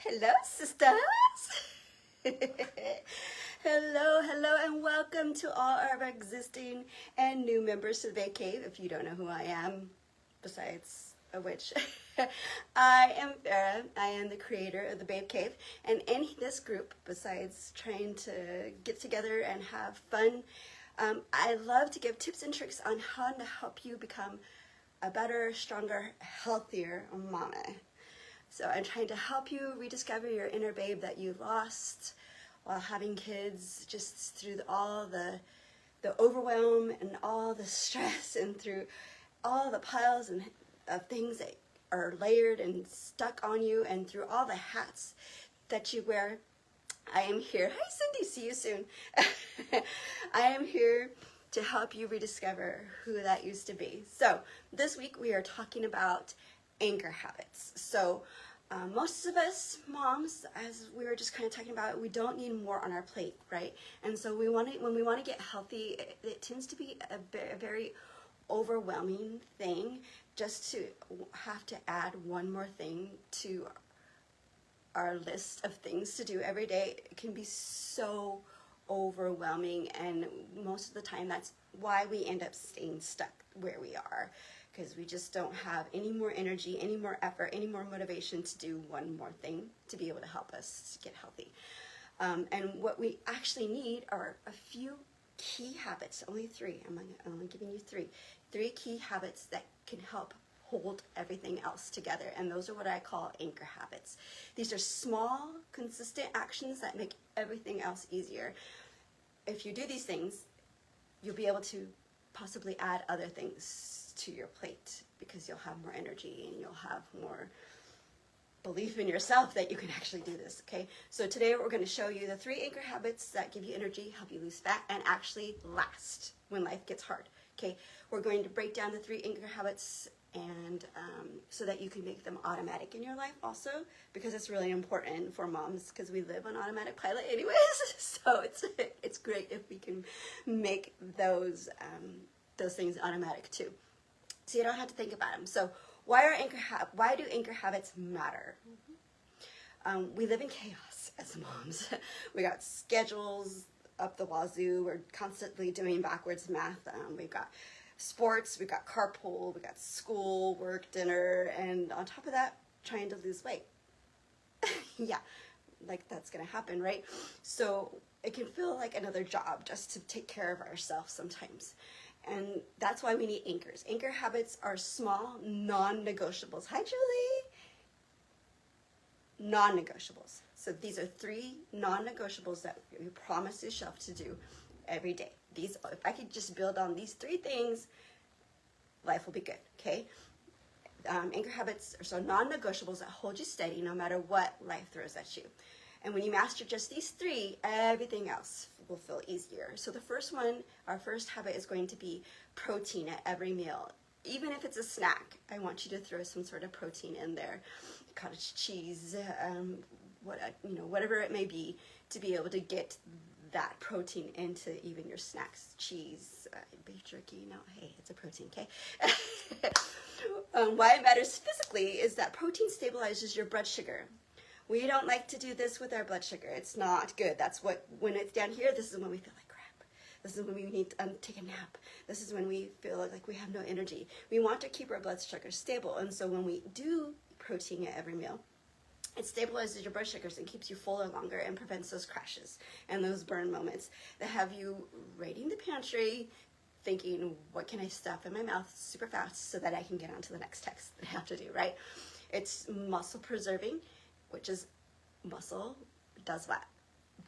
Hello, sisters. Hello, and welcome to all our existing and new members to the Babe Cave. If you don't know who I am, besides a witch, I am Farah. I am the creator of the Babe Cave, and in this group, besides trying to get together and have fun, I love to give tips and tricks on how to help you become a better, stronger, healthier mama. So I'm trying to help you rediscover your inner babe that you lost while having kids, just through all the overwhelm and all the stress and through all the piles of things that are layered and stuck on you and through all the hats that you wear. I am here. Hi, Cindy. See you soon. I am here to help you rediscover who that used to be. So this week we are talking about anchor habits. So most of us moms, as we were just kind of talking about, we don't need more on our plate, right? And so when we want to get healthy, it tends to be a very overwhelming thing just to have to add one more thing to our list of things to do every day. It can be so overwhelming, and most of the time that's why we end up staying stuck where we are, because we just don't have any more energy, any more effort, any more motivation to do one more thing to be able to help us get healthy. And what we actually need are a few key habits, only three. I'm only giving you three key habits that can help hold everything else together, and those are what I call anchor habits. These are small, consistent actions that make everything else easier. If you do these things, you'll be able to possibly add other things to your plate because you'll have more energy and you'll have more belief in yourself that you can actually do this, okay? So today we're going to show you the 3 anchor habits that give you energy, help you lose fat, and actually last when life gets hard, okay? We're going to break down the 3 anchor habits and so that you can make them automatic in your life also, because it's really important for moms because we live on automatic pilot anyways. So it's great if we can make those things automatic too, so you don't have to think about them. So why do anchor habits matter? We live in chaos as moms. We got schedules up the wazoo. We're constantly doing backwards math. We've got sports, we've got carpool, we've got school, work, dinner, and on top of that, trying to lose weight. Yeah, like that's gonna happen, right? So it can feel like another job just to take care of ourselves sometimes. And that's why we need anchors. Anchor habits are small, non-negotiables. Hi, Julie. Non-negotiables. So these are 3 non-negotiables that you promise yourself to do every day. If I could just build on these 3 things, life will be good, okay? Anchor habits are so non-negotiables that hold you steady no matter what life throws at you. And when you master just these 3, everything else will feel easier. So the first one, our first habit, is going to be protein at every meal. Even if it's a snack, I want you to throw some sort of protein in there. Cottage cheese, whatever it may be, to be able to get that protein into even your snacks. Cheese, beef jerky, no, hey, it's a protein, okay? Why it matters physically is that protein stabilizes your blood sugar. We don't like to do this with our blood sugar. It's not good. When it's down here, this is when we feel like crap. This is when we need to take a nap. This is when we feel like we have no energy. We want to keep our blood sugar stable, and so when we do protein at every meal, it stabilizes your blood sugars and keeps you fuller longer and prevents those crashes and those burn moments that have you raiding the pantry thinking, what can I stuff in my mouth super fast so that I can get on to the next text that I have to do, right? It's muscle preserving, which is muscle does what?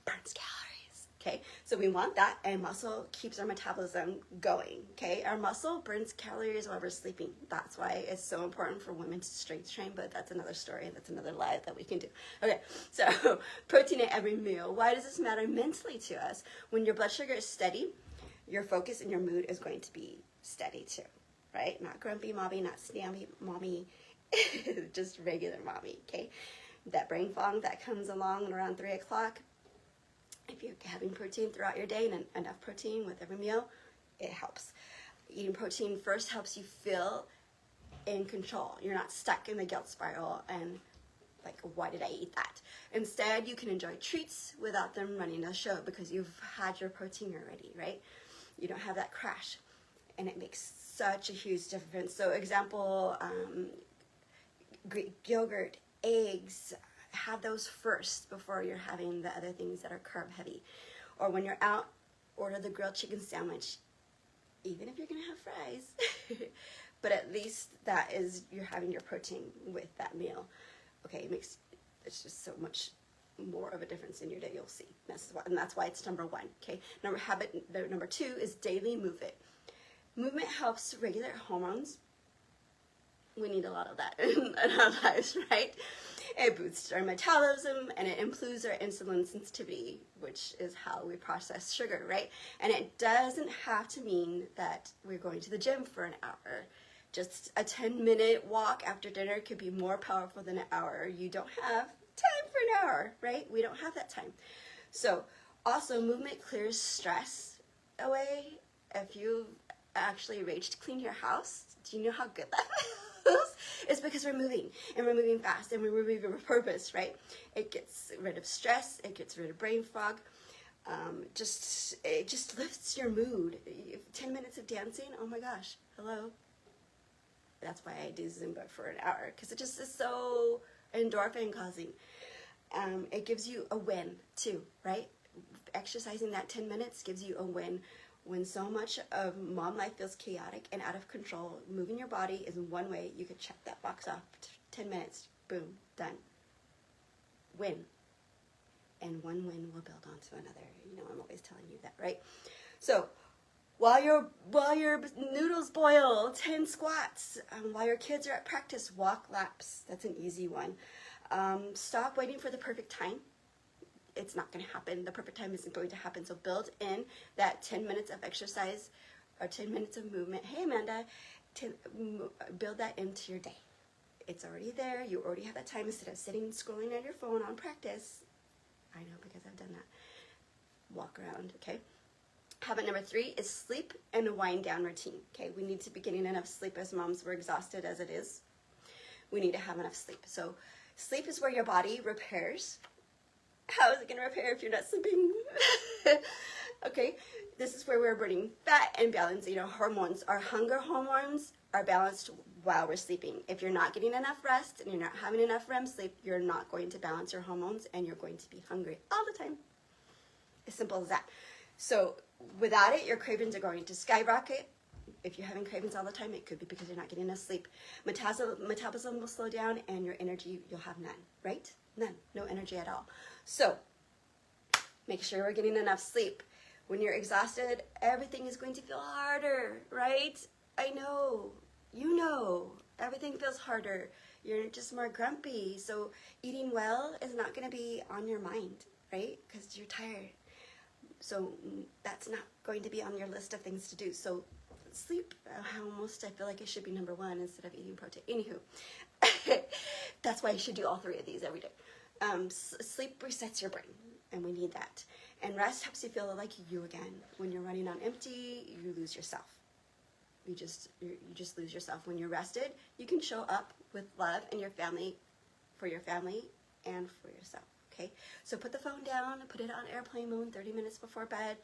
Burns calories, okay? So we want that, and muscle keeps our metabolism going, okay? Our muscle burns calories while we're sleeping. That's why it's so important for women to strength train, but that's another story, and that's another live that we can do. Okay, so protein at every meal. Why does this matter mentally to us? When your blood sugar is steady, your focus and your mood is going to be steady too, right? Not grumpy mommy, not snapmy mommy, just regular mommy, okay? That brain fog that comes along around 3 o'clock, if you're having protein throughout your day and enough protein with every meal, it helps. Eating protein first helps you feel in control. You're not stuck in the guilt spiral and like, why did I eat that? Instead, you can enjoy treats without them running the show because you've had your protein already, right? You don't have that crash, and it makes such a huge difference. So example, Greek yogurt, eggs, have those first before you're having the other things that are carb heavy. Or when you're out, order the grilled chicken sandwich, even if you're gonna have fries. But at least that is, you're having your protein with that meal. Okay, it's just so much more of a difference in your day, you'll see. And that's why it's number one, okay? Number two is daily movement. Movement helps regulate hormones. We need a lot of that in our lives, right? It boosts our metabolism and it improves our insulin sensitivity, which is how we process sugar, right? And it doesn't have to mean that we're going to the gym for an hour. Just a 10-minute walk after dinner could be more powerful than an hour. You don't have time for an hour, right? We don't have that time. So also, movement clears stress away. If you actually raged clean your house, do you know how good that feels? It's because we're moving, and we're moving fast, and we're moving with purpose, right? It gets rid of stress, it gets rid of brain fog. It just lifts your mood. 10 minutes of dancing, oh my gosh, hello. That's why I do Zumba for an hour, because it just is so endorphin causing. It gives you a win too, right? Exercising that 10 minutes gives you a win. When so much of mom life feels chaotic and out of control, moving your body is one way you could check that box off. 10 minutes, boom, done. Win. And one win will build onto another. You know, I'm always telling you that, right? So while your noodles boil, 10 squats. While your kids are at practice, walk laps. That's an easy one. Stop waiting for the perfect time. It's not going to happen. The perfect time isn't going to happen. So build in that 10 minutes of exercise or 10 minutes of movement. Hey, Amanda, build that into your day. It's already there. You already have that time instead of sitting scrolling on your phone on practice. I know because I've done that. Walk around, okay? Habit number 3 is sleep and a wind down routine, okay? We need to be getting enough sleep as moms. We're exhausted as it is. We need to have enough sleep. So sleep is where your body repairs. How is it going to repair if you're not sleeping? Okay, this is where we're burning fat and balancing our hormones. Our hunger hormones are balanced while we're sleeping. If you're not getting enough rest and you're not having enough REM sleep, you're not going to balance your hormones and you're going to be hungry all the time. As simple as that. So without it, your cravings are going to skyrocket. If you're having cravings all the time, it could be because you're not getting enough sleep. Metabolism will slow down and your energy, you'll have none, right? None, no energy at all. So make sure we're getting enough sleep. When you're exhausted, everything is going to feel harder, right? I know, you know, everything feels harder. You're just more grumpy. So eating well is not going to be on your mind, right? Because you're tired. So that's not going to be on your list of things to do. So sleep, I feel like it should be number 1 instead of eating protein. Anywho, that's why you should do all 3 of these every day. Sleep resets your brain, and we need that. And rest helps you feel like you again. When you're running on empty, you lose yourself. You just lose yourself. When you're rested, you can show up with love and your family, for your family and for yourself. Okay, so put the phone down, put it on airplane mode 30 minutes before bed,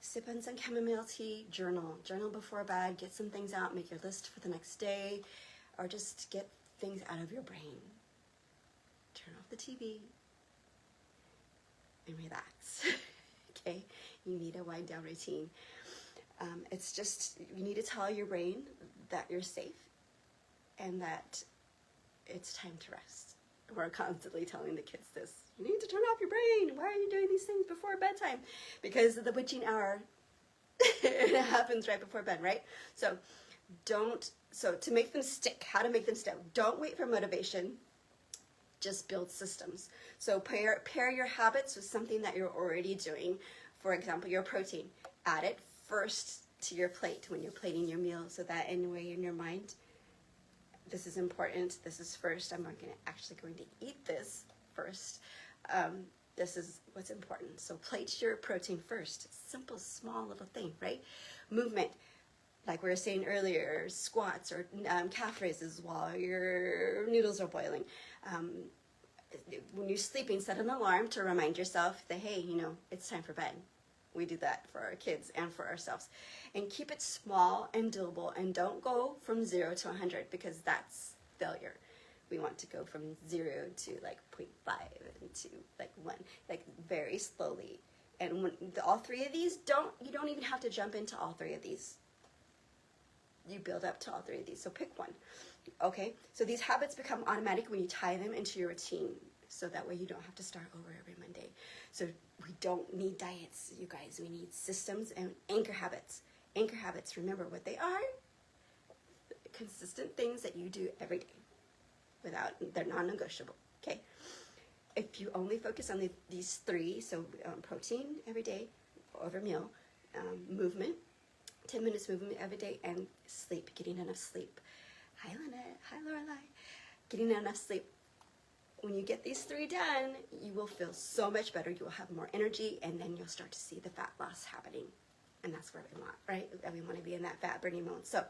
sip on some chamomile tea, journal before bed, get some things out, make your list for the next day, or just get things out of your brain. Turn off the TV and relax. Okay, you need a wind down routine. It's just, you need to tell your brain that you're safe and that it's time to rest. We're constantly telling the kids this. You need to turn off your brain. Why are you doing these things before bedtime? Because of the witching hour. It happens right before bed, right? So to make them stick, how to make them stick. Don't wait for motivation. Just build systems. So pair your habits with something that you're already doing. For example, your protein. Add it first to your plate when you're plating your meal, so that anyway in your mind, this is important, this is first, I'm not actually going to eat this first. This is what's important. So plate your protein first. Simple, small little thing, right? Movement, like we were saying earlier, squats or calf raises while your noodles are boiling. when you're sleeping, set an alarm to remind yourself that, hey, you know, it's time for bed. We do that for our kids and for ourselves. And keep it small and doable, and don't go from 0 to 100 because that's failure. We want to go from 0 to like 0.5 and to like 1, like very slowly. And when all 3 of these, you don't even have to jump into all 3 of these. You build up to all 3 of these, so pick one. Okay, so these habits become automatic when you tie them into your routine, so that way you don't have to start over every Monday. So we don't need diets, you guys. We need systems and anchor habits. Anchor habits, remember what they are? Consistent things that you do every day. They're non-negotiable, okay? If you only focus on these 3, so protein every day, over meal, movement, 10 minutes movement every day, and sleep, getting enough sleep. Hi, Lynette. Hi, Lorelai. Getting enough sleep. When you get these 3 done, you will feel so much better. You will have more energy, and then you'll start to see the fat loss happening. And that's what we want, right? We want to be in that fat burning mode. So,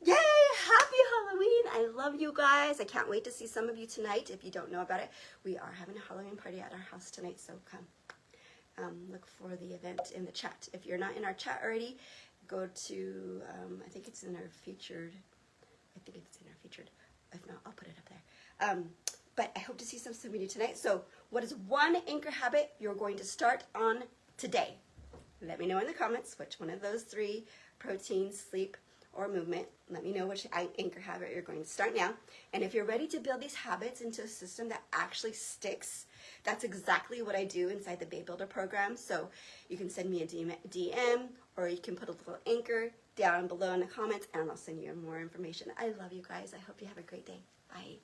yay! Happy Halloween! I love you guys. I can't wait to see some of you tonight. If you don't know about it, we are having a Halloween party at our house tonight, so come. Look for the event in the chat. If you're not in our chat already, go to, I think it's in our featured. If not, I'll put it up there. But I hope to see some of you tonight. So what is one anchor habit you're going to start on today? Let me know in the comments which one of those 3, protein, sleep, or movement. Let me know which anchor habit you're going to start now. And if you're ready to build these habits into a system that actually sticks, that's exactly what I do inside the Babe Builder program. So you can send me a DM, or you can put a little anchor down below in the comments, and I'll send you more information. I love you guys. I hope you have a great day. Bye.